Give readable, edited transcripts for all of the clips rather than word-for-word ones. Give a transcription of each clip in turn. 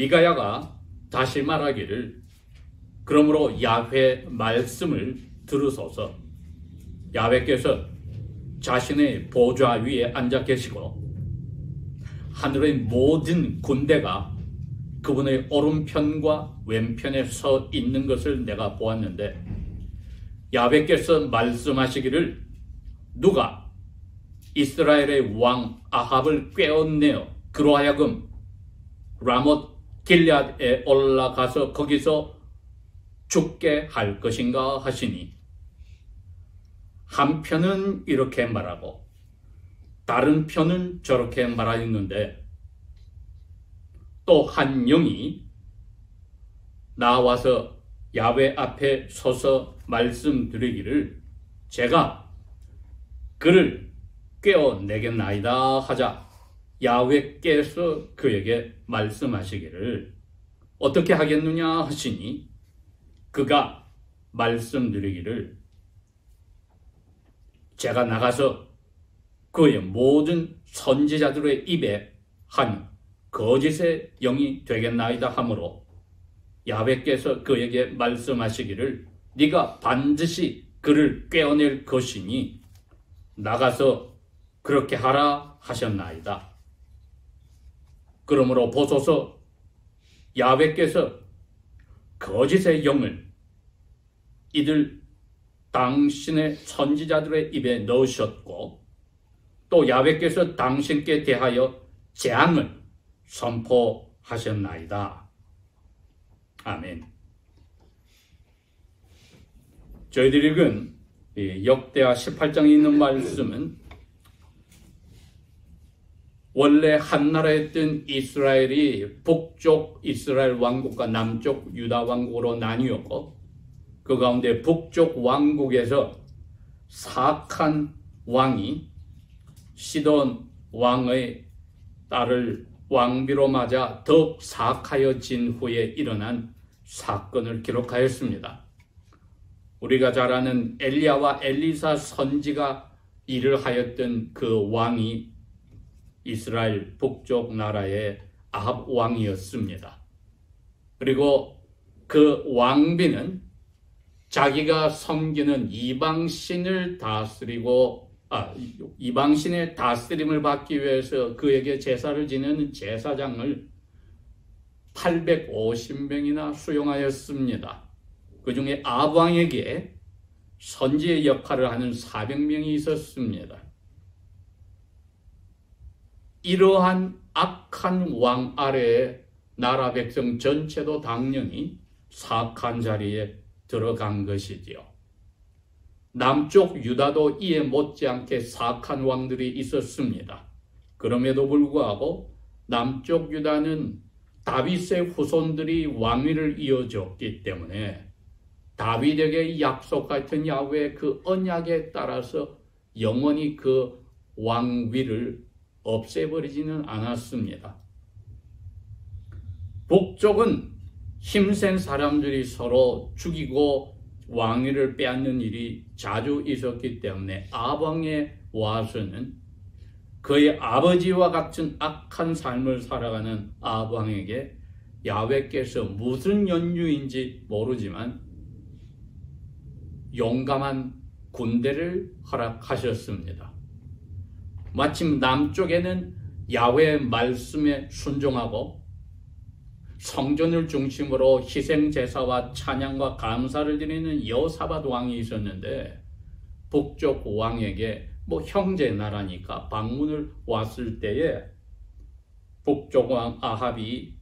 미가야가 다시 말하기를 그러므로 야훼 말씀을 들으소서. 야훼께서 자신의 보좌 위에 앉아 계시고 하늘의 모든 군대가 그분의 오른편과 왼편에 서 있는 것을 내가 보았는데 야훼께서 말씀하시기를 누가 이스라엘의 왕 아합을 꿰어내어 그로 하여금 라못 길앗에 올라가서 거기서 죽게 할 것인가 하시니 한편은 이렇게 말하고 다른 편은 저렇게 말하였는데 또 한 영이 나와서 야훼 앞에 서서 말씀드리기를 제가 그를 꿰어내겠나이다 하자 야훼께서 그에게 말씀하시기를 어떻게 하겠느냐 하시니 그가 말씀드리기를 제가 나가서 그의 모든 선지자들의 입에 한 거짓의 영이 되겠나이다 하므로 야훼께서 그에게 말씀하시기를 네가 반드시 그를 꿰어낼 것이니 나가서 그렇게 하라 하셨나이다. 그러므로 보소서 야훼께서 거짓의 영을 이들 당신의 선지자들의 입에 넣으셨고 또 야훼께서 당신께 대하여 재앙을 선포하셨나이다. 아멘. 저희들이 읽은 역대하 18장에 있는 말씀은 원래 한 나라였던 이스라엘이 북쪽 이스라엘 왕국과 남쪽 유다 왕국으로 나뉘었고 그 가운데 북쪽 왕국에서 사악한 왕이 시돈 왕의 딸을 왕비로 맞아 더욱 사악하여진 후에 일어난 사건을 기록하였습니다. 우리가 잘 아는 엘리야와 엘리사 선지가 일을 하였던 그 왕이 이스라엘 북쪽 나라의 아합 왕이었습니다. 그리고 그 왕비는 자기가 섬기는 이방신을 다스리고 이방신의 다스림을 받기 위해서 그에게 제사를 지내는 제사장을 850명이나 수용하였습니다. 그 중에 아합 왕에게 선지의 역할을 하는 400명이 있었습니다. 이러한 악한 왕 아래에 나라 백성 전체도 당연히 사악한 자리에 들어간 것이지요. 남쪽 유다도 이에 못지않게 사악한 왕들이 있었습니다. 그럼에도 불구하고 남쪽 유다는 다윗의 후손들이 왕위를 이어줬기 때문에 다윗에게 약속하였던 야훼의 그 언약에 따라서 영원히 그 왕위를 없애버리지는 않았습니다. 북쪽은 힘센 사람들이 서로 죽이고 왕위를 빼앗는 일이 자주 있었기 때문에 아합 왕에 와서는 그의 아버지와 같은 악한 삶을 살아가는 아합 왕에게 야훼께서 무슨 연유인지 모르지만 용감한 군대를 허락하셨습니다. 마침 남쪽에는 야훼의 말씀에 순종하고 성전을 중심으로 희생제사와 찬양과 감사를 드리는 여호사밧 왕이 있었는데 북쪽 왕에게 형제 나라니까 방문을 왔을 때에 북쪽 왕 아합이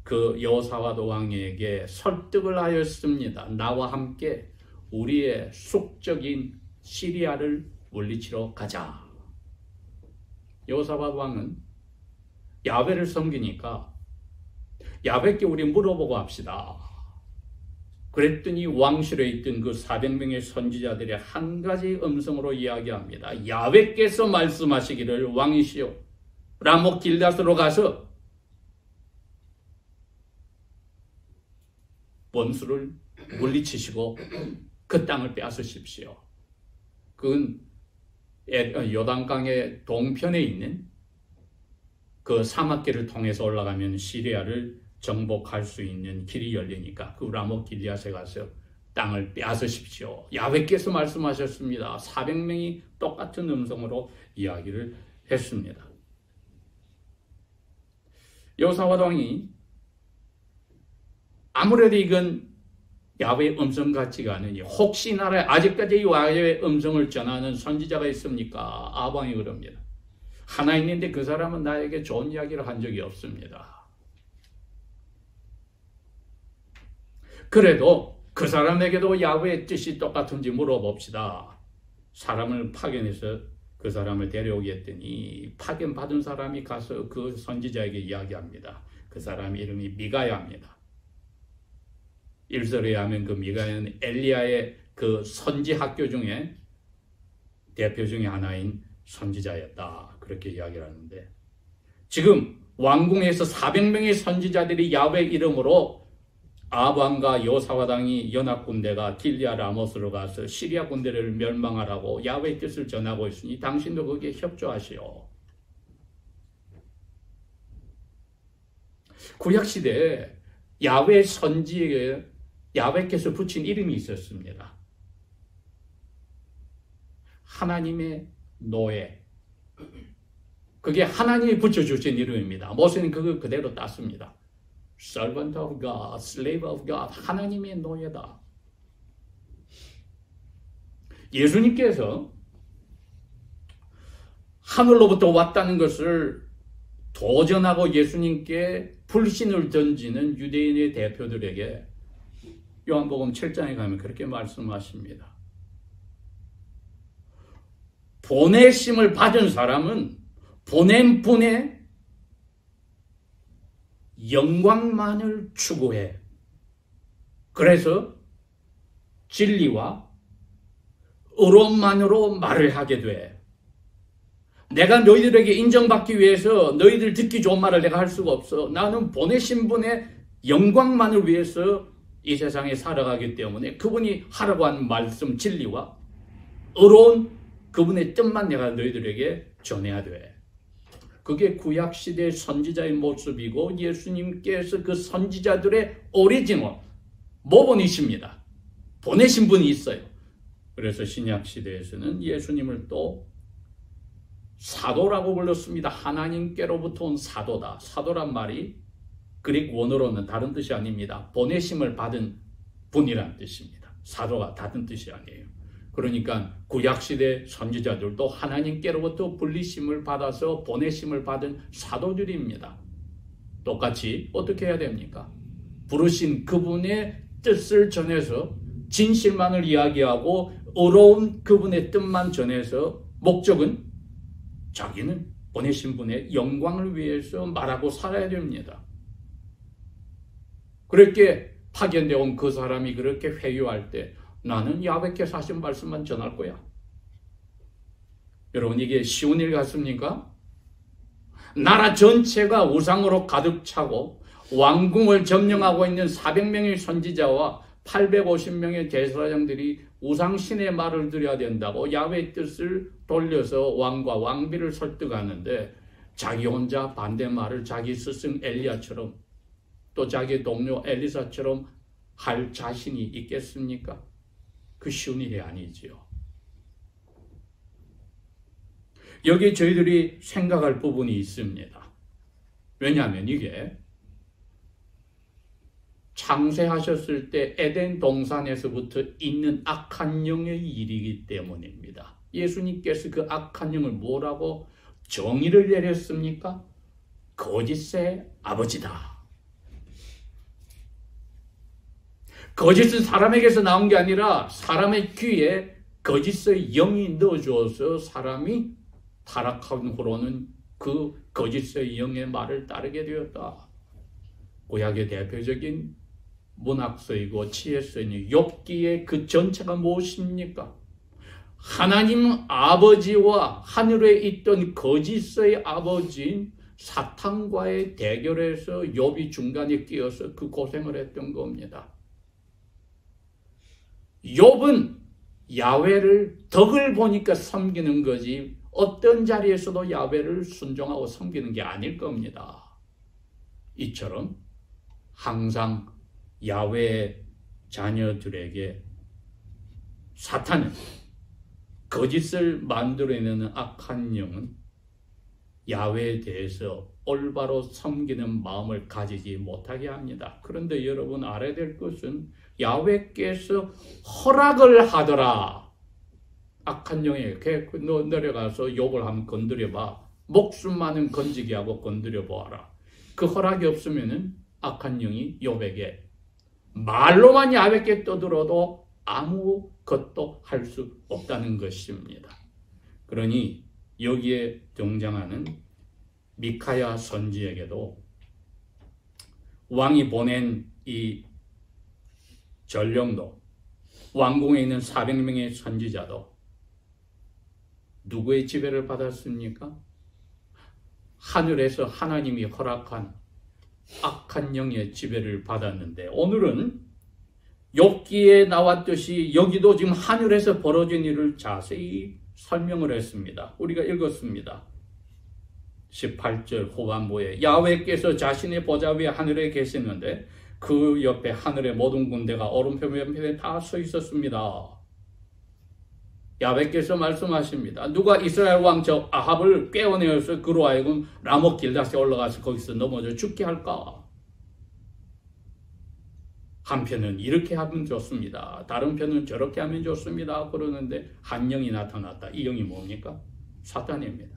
그 여호사밧 왕에게 설득을 하였습니다. 나와 함께 우리의 숙적인 시리아를 물리치러 가자. 여호사밧 왕은 야훼를 섬기니까 야훼께 우리 물어보고 합시다. 그랬더니 왕실에 있던 그 400명의 선지자들이 한 가지 음성으로 이야기합니다. 야훼께서 말씀하시기를 왕이시여 라못 길앗으로 가서 원수를 물리치시고 그 땅을 빼앗으십시오. 그건 요단강의 동편에 있는 그 사막길을 통해서 올라가면 시리아를 정복할 수 있는 길이 열리니까 그 라못 길리앗에 가서 땅을 빼앗으십시오. 야훼께서 말씀하셨습니다. 400명이 똑같은 음성으로 이야기를 했습니다. 여호사밧 왕이 아무래도 이건 야훼의 음성 같지가 않으니 혹시나 아직까지 야훼의 음성을 전하는 선지자가 있습니까? 아방이 그럽니다. 하나 있는데 그 사람은 나에게 좋은 이야기를 한 적이 없습니다. 그래도 그 사람에게도 야훼의 뜻이 똑같은지 물어봅시다. 사람을 파견해서 그 사람을 데려오게 했더니 파견받은 사람이 가서 그 선지자에게 이야기합니다. 그 사람 이름이 미가야입니다. 1절에 하면 그 미가야는 엘리야의 그 선지 학교 중에 대표 중에 하나인 선지자였다. 그렇게 이야기를 하는데 지금 왕궁에서 400명의 선지자들이 야훼 이름으로 아방과 여호사밧 왕이 연합군대가 길리앗 라못으로 가서 시리아 군대를 멸망하라고 야훼의 뜻을 전하고 있으니 당신도 거기에 협조하시오. 구약시대에 야훼 선지에게 야훼께서 붙인 이름이 있었습니다. 하나님의 노예. 그게 하나님이 붙여주신 이름입니다. 모세는 그걸 그대로 땄습니다. Servant of God, Slave of God, 하나님의 노예다. 예수님께서 하늘로부터 왔다는 것을 도전하고 예수님께 불신을 던지는 유대인의 대표들에게 요한복음 7장에 가면 그렇게 말씀하십니다. 보내심을 받은 사람은 보낸 분의 영광만을 추구해. 그래서 진리와 의로움만으로 말을 하게 돼. 내가 너희들에게 인정받기 위해서 너희들 듣기 좋은 말을 내가 할 수가 없어. 나는 보내신 분의 영광만을 위해서 이 세상에 살아가기 때문에 그분이 하라고 하는 말씀 진리와 의로운 그분의 뜻만 내가 너희들에게 전해야 돼. 그게 구약시대의 선지자의 모습이고 예수님께서 그 선지자들의 오리지널 모본이십니다. 보내신 분이 있어요. 그래서 신약시대에서는 예수님을 또 사도라고 불렀습니다. 하나님께로부터 온 사도다. 사도란 말이 그릭 원어로는 다른 뜻이 아닙니다. 보내심을 받은 분이란 뜻입니다. 사도가 다른 뜻이 아니에요. 그러니까 구약시대 선지자들도 하나님께로부터 불리심을 받아서 보내심을 받은 사도들입니다. 똑같이 어떻게 해야 됩니까? 부르신 그분의 뜻을 전해서 진실만을 이야기하고 의로운 그분의 뜻만 전해서 목적은 자기는 보내신 분의 영광을 위해서 말하고 살아야 됩니다. 그렇게 파견되어 온 그 사람이 그렇게 회유할 때 나는 야훼께서 하신 말씀만 전할 거야. 여러분 이게 쉬운 일 같습니까? 나라 전체가 우상으로 가득 차고 왕궁을 점령하고 있는 400명의 선지자와 850명의 제사장들이 우상신의 말을 드려야 된다고 야훼의 뜻을 돌려서 왕과 왕비를 설득하는데 자기 혼자 반대말을 자기 스승 엘리야처럼 또 자기 동료 엘리사처럼 할 자신이 있겠습니까? 그 쉬운 일이 아니지요. 여기 저희들이 생각할 부분이 있습니다. 왜냐하면 이게 창세하셨을 때 에덴 동산에서부터 있는 악한 영의 일이기 때문입니다. 예수님께서 그 악한 영을 뭐라고 정의를 내렸습니까? 거짓의 아버지다. 거짓은 사람에게서 나온 게 아니라 사람의 귀에 거짓의 영이 넣어주어서 사람이 타락한 후로는 그 거짓의 영의 말을 따르게 되었다. 구약의 대표적인 문학서이고 지혜서인 욥기의 그 전체가 무엇입니까? 하나님 아버지와 하늘에 있던 거짓의 아버지인 사탄과의 대결에서 욥이 중간에 끼어서 그 고생을 했던 겁니다. 욥은 야훼를 덕을 보니까 섬기는 거지 어떤 자리에서도 야훼를 순종하고 섬기는 게 아닐 겁니다. 이처럼 항상 야훼의 자녀들에게 사탄은, 거짓을 만들어내는 악한 영은 야훼에 대해서 올바로 섬기는 마음을 가지지 못하게 합니다. 그런데 여러분 알아야 될 것은 야훼께서 허락을 하더라. 악한 영에게 너 내려가서 욥을 한번 건드려봐. 목숨만은 건지게 하고 건드려 보아라. 그 허락이 없으면은 악한 영이 욥에게 말로만 야훼께 떠들어도 아무것도 할 수 없다는 것입니다. 그러니 여기에 등장하는 미카야 선지에게도 왕이 보낸 이 전령도, 왕궁에 있는 400명의 선지자도 누구의 지배를 받았습니까? 하늘에서 하나님이 허락한 악한 영의 지배를 받았는데, 오늘은 욥기에 나왔듯이 여기도 지금 하늘에서 벌어진 일을 자세히 설명을 했습니다. 우리가 읽었습니다. 18절 후반부에 야훼께서 자신의 보좌 위에 하늘에 계시는데 그 옆에 하늘의 모든 군대가 오른편 왼편에 다 서 있었습니다. 야훼께서 말씀하십니다. 누가 이스라엘 왕 저 아합을 깨어내어서 그로 하여금 라못 길닷에 올라가서 거기서 넘어져 죽게 할까? 한편은 이렇게 하면 좋습니다. 다른 편은 저렇게 하면 좋습니다. 그러는데 한 영이 나타났다. 이 영이 뭡니까? 사탄입니다.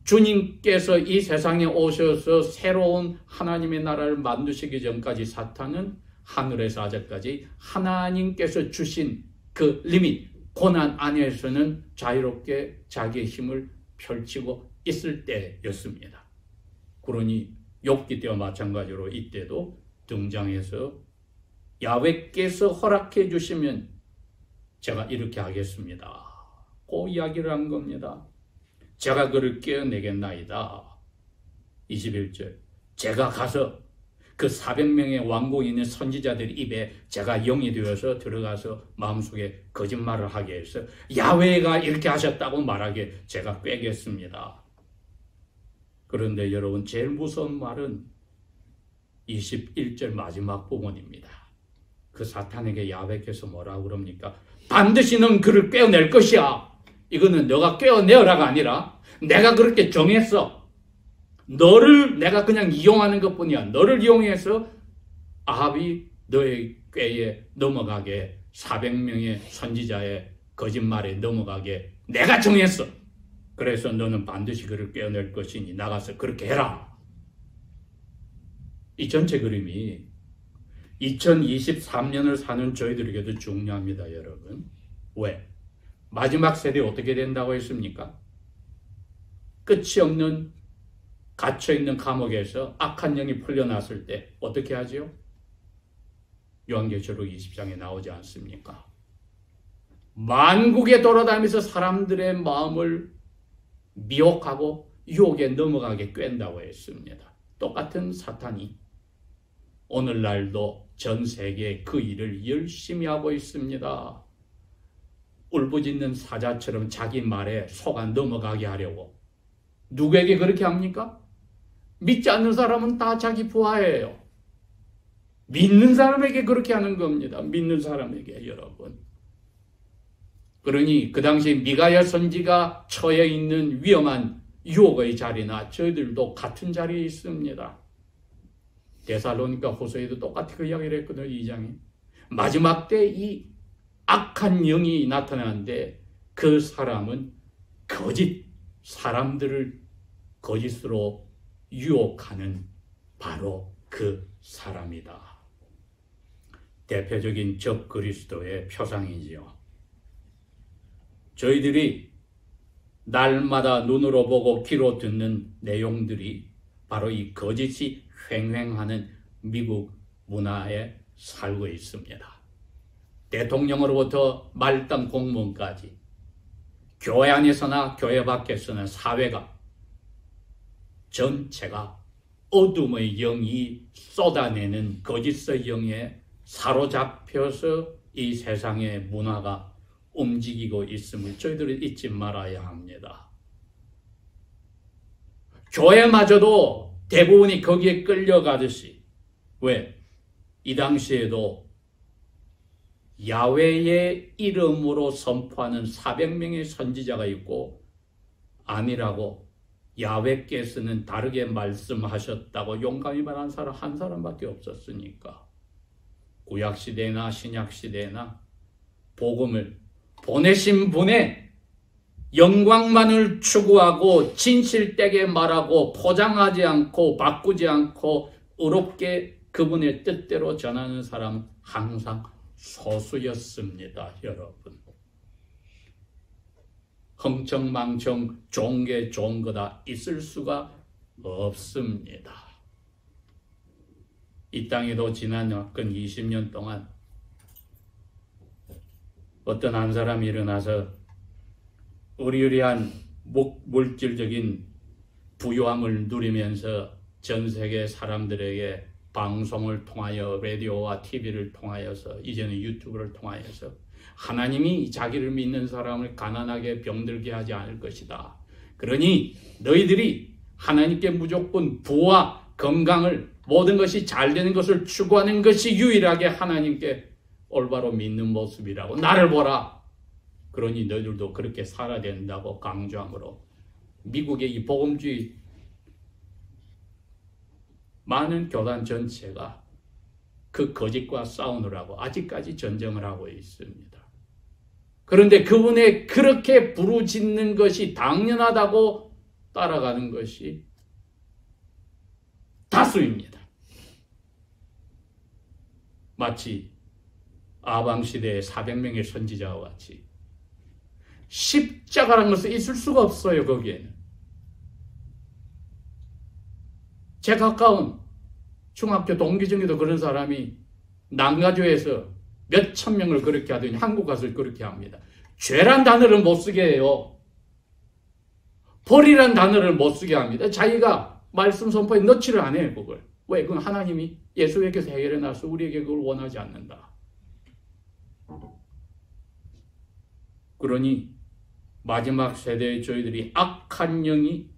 주님께서 이 세상에 오셔서 새로운 하나님의 나라를 만드시기 전까지 사탄은 하늘에서 아직까지 하나님께서 주신 그 리밋, 고난 안에서는 자유롭게 자기의 힘을 펼치고 있을 때였습니다. 그러니 욥기 때와 마찬가지로 이때도 등장해서 야훼께서 허락해 주시면 제가 이렇게 하겠습니다. 그 이야기를 한 겁니다. 제가 그를 깨어내겠나이다. 21절 제가 가서 그 400명의 왕궁에 있는 선지자들 입에 제가 영이 되어서 들어가서 마음속에 거짓말을 하게 해서 야훼가 이렇게 하셨다고 말하게 제가 꿰겠습니다. 그런데 여러분 제일 무서운 말은 21절 마지막 부분입니다. 그 사탄에게 야훼께서 뭐라고 그럽니까? 반드시 넌 그를 깨어낼 것이야. 이거는 너가 깨어내어라가 아니라 내가 그렇게 정했어. 너를 내가 그냥 이용하는 것뿐이야. 너를 이용해서 아합이 너의 꾀에 넘어가게, 400명의 선지자의 거짓말에 넘어가게 내가 정했어. 그래서 너는 반드시 그를 깨어낼 것이니 나가서 그렇게 해라. 이 전체 그림이 2023년을 사는 저희들에게도 중요합니다, 여러분. 왜? 마지막 세대 어떻게 된다고 했습니까? 끝이 없는 갇혀있는 감옥에서 악한 영이 풀려났을 때 어떻게 하죠? 요한계시록 20장에 나오지 않습니까? 만국에 돌아다니면서 사람들의 마음을 미혹하고 유혹에 넘어가게 꿰는다고 했습니다. 똑같은 사탄이 오늘날도 전 세계에 그 일을 열심히 하고 있습니다. 울부짖는 사자처럼 자기 말에 속아 넘어가게 하려고. 누구에게 그렇게 합니까? 믿지 않는 사람은 다 자기 부하예요. 믿는 사람에게 그렇게 하는 겁니다. 믿는 사람에게, 여러분. 그러니 그 당시 미가야 선지가 처해 있는 위험한 유혹의 자리나 저희들도 같은 자리에 있습니다. 데살로니가 후서에도 똑같이 그 이야기를 했거든요. 2장에. 마지막 때 이 악한 영이 나타나는데 그 사람은 거짓, 사람들을 거짓으로 유혹하는 바로 그 사람이다. 대표적인 적 그리스도의 표상이지요. 저희들이 날마다 눈으로 보고 귀로 듣는 내용들이 바로 이 거짓이 횡행하는 미국 문화에 살고 있습니다. 대통령으로부터 말단 공무원까지 교회 안에서나 교회 밖에서나 사회가 전체가 어둠의 영이 쏟아내는 거짓의 영에 사로잡혀서 이 세상의 문화가 움직이고 있음을 저희들은 잊지 말아야 합니다. 교회마저도 대부분이 거기에 끌려가듯이. 왜? 이 당시에도 야훼의 이름으로 선포하는 400명의 선지자가 있고 아니라고 야훼께서는 다르게 말씀하셨다고 용감히 말한 사람 한 사람밖에 없었으니까 구약시대나 신약시대나 복음을 보내신 분의 영광만을 추구하고 진실되게 말하고 포장하지 않고 바꾸지 않고 의롭게 그분의 뜻대로 전하는 사람은 항상 소수였습니다. 여러분. 흥청망청 좋은 게 좋은 거다 있을 수가 없습니다. 이 땅에도 지난 근 20년 동안 어떤 한 사람이 일어나서 의리의리한 물질적인 부유함을 누리면서 전 세계 사람들에게 방송을 통하여 라디오와 TV를 통하여서 이제는 유튜브를 통하여서 하나님이 자기를 믿는 사람을 가난하게 병들게 하지 않을 것이다. 그러니 너희들이 하나님께 무조건 부와 건강을 모든 것이 잘 되는 것을 추구하는 것이 유일하게 하나님께 올바로 믿는 모습이라고. 나를 보라. 그러니 너희들도 그렇게 살아야 된다고 강조함으로 미국의 이 복음주의 많은 교단 전체가 그 거짓과 싸우느라고 아직까지 전쟁을 하고 있습니다. 그런데 그분의 그렇게 부르짖는 것이 당연하다고 따라가는 것이 다수입니다. 마치 아방시대의 400명의 선지자와 같이 십자가라는 것은 있을 수가 없어요. 거기에는. 제 가까운 중학교 동기 중에도 그런 사람이 남가주에서 몇 천 명을 그렇게 하더니 한국 가서 그렇게 합니다. 죄란 단어를 못 쓰게 해요. 벌이란 단어를 못 쓰게 합니다. 자기가 말씀 선포에 넣지를 않아요. 그걸. 왜? 그건 하나님이 예수에게서 해결해 놔서 우리에게 그걸 원하지 않는다. 그러니 마지막 세대의 저희들이 악한 영이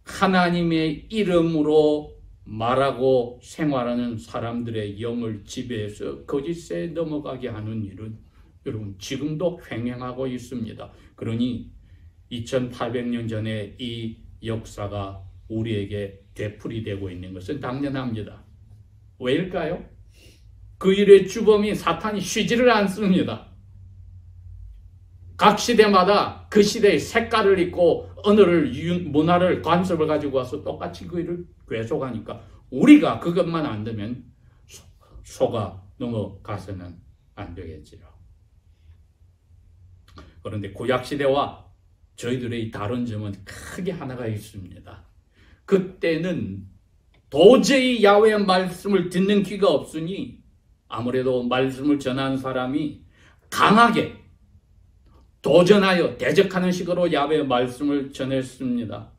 하나님의 이름으로 말하고 생활하는 사람들의 영을 지배해서 거짓에 넘어가게 하는 일은 여러분 지금도 횡행하고 있습니다. 그러니 2800년 전에 이 역사가 우리에게 되풀이되고 있는 것은 당연합니다. 왜일까요? 그 일의 주범이 사탄이 쉬지를 않습니다. 각 시대마다 그 시대의 색깔을 입고 언어를, 문화를, 관습을 가지고 와서 똑같이 그 일을 계속하니까 우리가 그것만 안 되면 속아 넘어가서는 안 되겠지요. 그런데 구약시대와 저희들의 다른 점은 크게 하나가 있습니다. 그때는 도저히 야훼의 말씀을 듣는 귀가 없으니 아무래도 말씀을 전하는 사람이 강하게 도전하여 대적하는 식으로 야훼의 말씀을 전했습니다.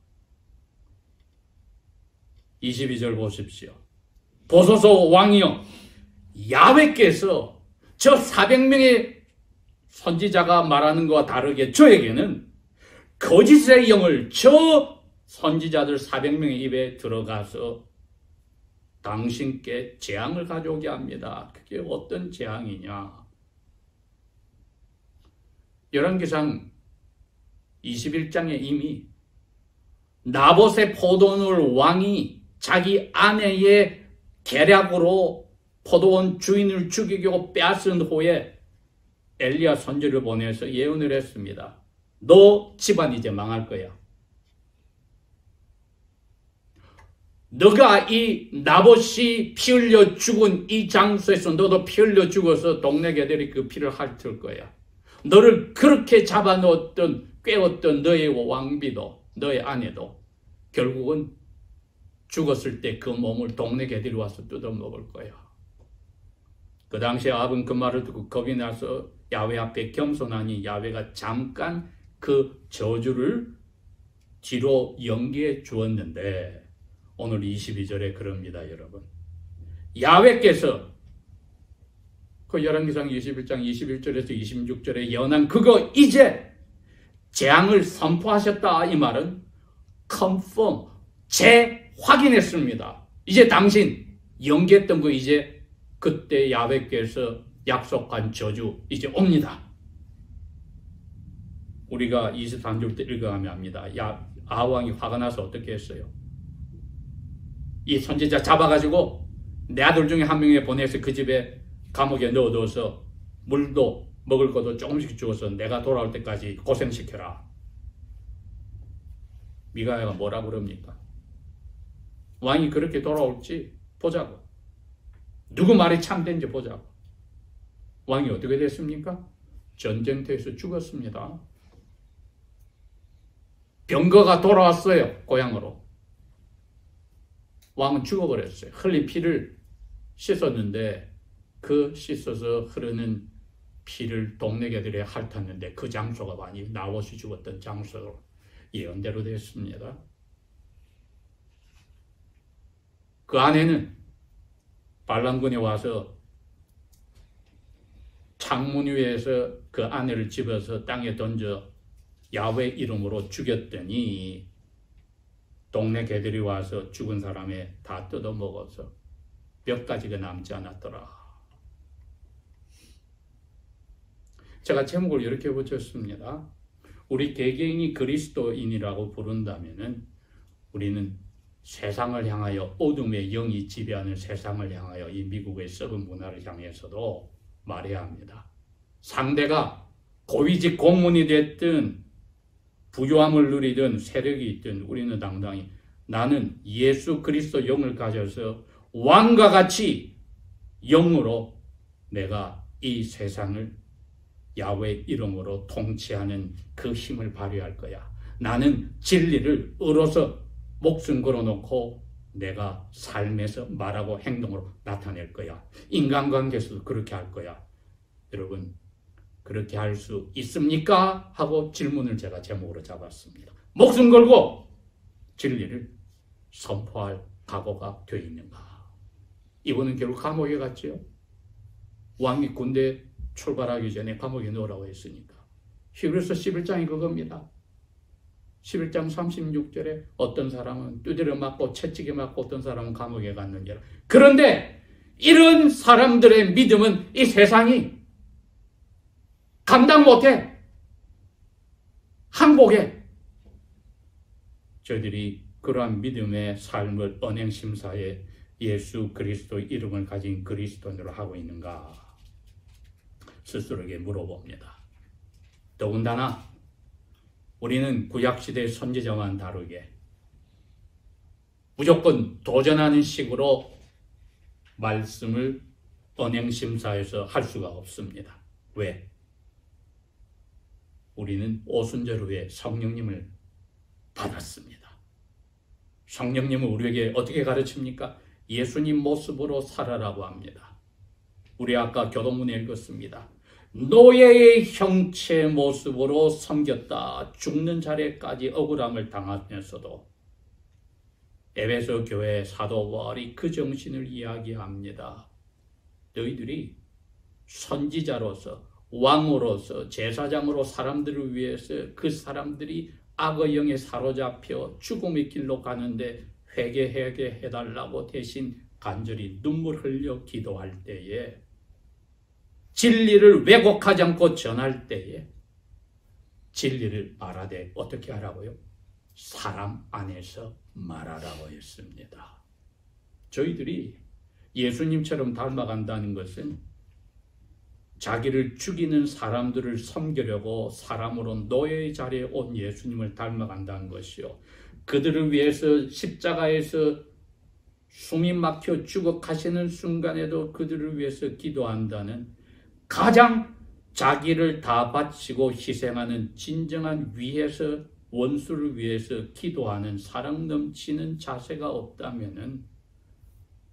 22절 보십시오. 보소서 왕이여, 야훼께서 저 400명의 선지자가 말하는 것과 다르게 저에게는 거짓의 영을 저 선지자들 400명의 입에 들어가서 당신께 재앙을 가져오게 합니다. 그게 어떤 재앙이냐? 열왕기상 21장에 이미 나봇의 포도원을 왕이 자기 아내의 계략으로 포도원 주인을 죽이고 빼앗은 후에 엘리야 선지를 보내서 예언을 했습니다. 너 집안 이제 망할 거야. 너가 이 나봇이 피 흘려 죽은 이 장소에서 너도 피 흘려 죽어서 동네 개들이 그 피를 핥을 거야. 너를 그렇게 잡아놓았던 꿰었던 너의 왕비도 너의 아내도 결국은 죽었을 때 그 몸을 동네 개들이 와서 뜯어먹을 거야. 그 당시에 아합은 그 말을 듣고 겁이 나서 야훼 앞에 겸손하니 야훼가 잠깐 그 저주를 뒤로 연기해 주었는데 오늘 22절에 그럽니다. 여러분. 야훼께서 그 열왕기상 21장 21절에서 26절에 예언한 그거 이제 재앙을 선포하셨다. 이 말은 confirm, 재확인했습니다. 이제 당신 연기했던 거 이제 그때 야훼께서 약속한 저주 이제 옵니다. 우리가 23절 때 읽어가면 합니다. 아하왕이 화가 나서 어떻게 했어요? 이 선지자 잡아가지고 내 아들 중에 한 명에 보내서 그 집에 감옥에 넣어둬서 물도 먹을 것도 조금씩 주어서 내가 돌아올 때까지 고생시켜라. 미가야가 뭐라 그럽니까? 왕이 그렇게 돌아올지 보자고. 누구 말이 참된지 보자고. 왕이 어떻게 됐습니까? 전쟁터에서 죽었습니다. 병거가 돌아왔어요. 고향으로. 왕은 죽어버렸어요. 흘린 피를 씻었는데 그 씻어서 흐르는 피를 동네 개들이 핥았는데 그 장소가 많이 나옷이 죽었던 장소로 예언대로 됐습니다. 그 안에는 반란군이 와서 창문 위에서 그 아내를 집어서 땅에 던져 야훼 이름으로 죽였더니 동네 개들이 와서 죽은 사람에 다 뜯어먹어서 몇 가지가 남지 않았더라. 제가 제목을 이렇게 붙였습니다. 우리 개개인이 그리스도인이라고 부른다면은 우리는 세상을 향하여 어둠의 영이 지배하는 세상을 향하여 이 미국의 썩은 문화를 향해서도 말해야 합니다. 상대가 고위직 공무원이 됐든 부유함을 누리든 세력이 있든 우리는 당당히 나는 예수 그리스도 영을 가져서 왕과 같이 영으로 내가 이 세상을 야훼 이름으로 통치하는 그 힘을 발휘할 거야. 나는 진리를 의로서 목숨 걸어놓고 내가 삶에서 말하고 행동으로 나타낼 거야. 인간관계에서도 그렇게 할 거야. 여러분 그렇게 할 수 있습니까? 하고 질문을 제가 제목으로 잡았습니다. 목숨 걸고 진리를 선포할 각오가 되어 있는가? 이분은 결국 감옥에 갔지요. 왕이 군대 출발하기 전에 감옥에 넣으라고 했으니까. 히브리서 11장이 그겁니다. 11장 36절에 어떤 사람은 두드려 맞고 채찍에 맞고 어떤 사람은 감옥에 갔는지라. 그런데 이런 사람들의 믿음은 이 세상이 감당 못해. 항복해. 저희들이 그러한 믿음의 삶을 언행심사에 예수 그리스도의 이름을 가진 그리스도인으로 하고 있는가? 스스로에게 물어봅니다. 더군다나 우리는 구약시대의 선지자와는 다르게 무조건 도전하는 식으로 말씀을 언행심사에서 할 수가 없습니다. 왜? 우리는 오순절 후에 성령님을 받았습니다. 성령님은 우리에게 어떻게 가르칩니까? 예수님 모습으로 살아라고 합니다. 우리 아까 교동문에 읽었습니다. 노예의 형체 모습으로 섬겼다. 죽는 자리까지 억울함을 당하면서도 에베소 교회 사도 바울이 그 정신을 이야기합니다. 너희들이 선지자로서 왕으로서 제사장으로 사람들을 위해서 그 사람들이 악의 영에 사로잡혀 죽음의 길로 가는데 회개하게 해달라고 대신 간절히 눈물 흘려 기도할 때에 진리를 왜곡하지 않고 전할 때에 진리를 말하되 어떻게 하라고요? 사람 안에서 말하라고 했습니다. 저희들이 예수님처럼 닮아간다는 것은 자기를 죽이는 사람들을 섬기려고 사람으로 노예의 자리에 온 예수님을 닮아간다는 것이요. 그들을 위해서 십자가에서 숨이 막혀 죽어 가시는 순간에도 그들을 위해서 기도한다는 가장 자기를 다 바치고 희생하는 진정한 위에서 원수를 위해서 기도하는 사랑 넘치는 자세가 없다면은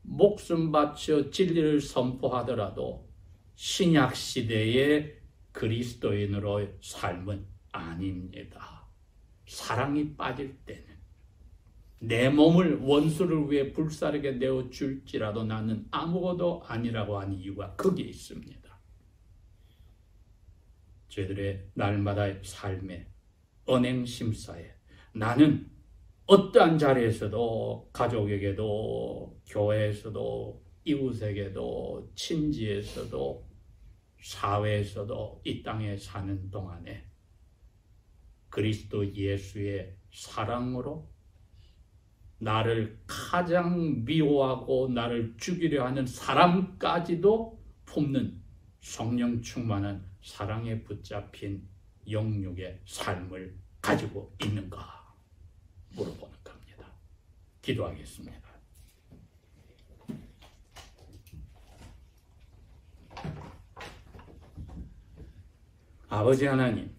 목숨 바쳐 진리를 선포하더라도 신약 시대의 그리스도인으로의 삶은 아닙니다. 사랑이 빠질 때는 내 몸을 원수를 위해 불사르게 내어줄지라도 나는 아무것도 아니라고 하는 이유가 거기에 있습니다. 저희들의 날마다의 삶에 언행심사에 나는 어떠한 자리에서도 가족에게도 교회에서도 이웃에게도 친지에서도 사회에서도 이 땅에 사는 동안에 그리스도 예수의 사랑으로 나를 가장 미워하고 나를 죽이려 하는 사람까지도 품는 성령 충만한 사랑에 붙잡힌 영육의 삶을 가지고 있는가 물어보는 겁니다. 기도하겠습니다. 아버지 하나님,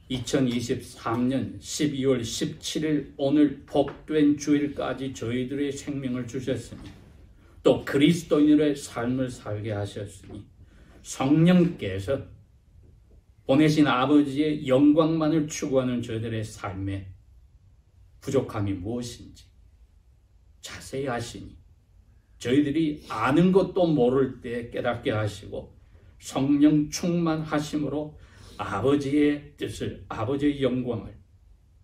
2023년 12월 17일 오늘 복된 주일까지 저희들의 생명을 주셨으니 또 그리스도인의 삶을 살게 하셨으니 성령께서 보내신 아버지의 영광만을 추구하는 저희들의 삶에 부족함이 무엇인지 자세히 아시니 저희들이 아는 것도 모를 때 깨닫게 하시고 성령 충만하심으로 아버지의 뜻을, 아버지의 영광을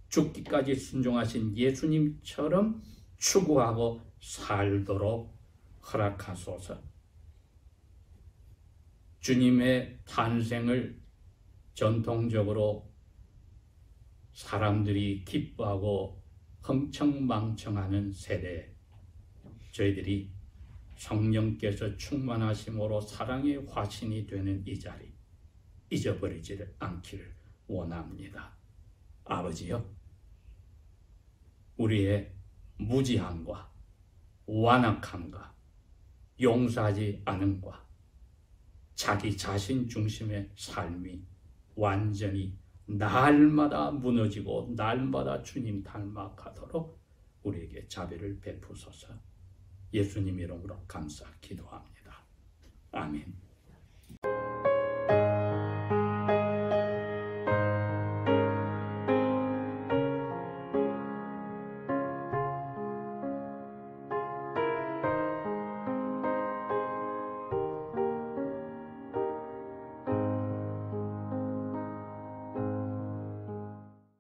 죽기까지 순종하신 예수님처럼 추구하고 살도록 허락하소서. 주님의 탄생을 전통적으로 사람들이 기뻐하고 흥청망청하는 세대에 저희들이 성령께서 충만하심으로 사랑의 화신이 되는 이 자리 잊어버리지를 않기를 원합니다. 아버지여, 우리의 무지함과 완악함과 용서하지 않음과 자기 자신 중심의 삶이 완전히 날마다 무너지고 날마다 주님 닮아가도록 우리에게 자비를 베푸소서. 예수님 이름으로 감사 기도합니다. 아멘.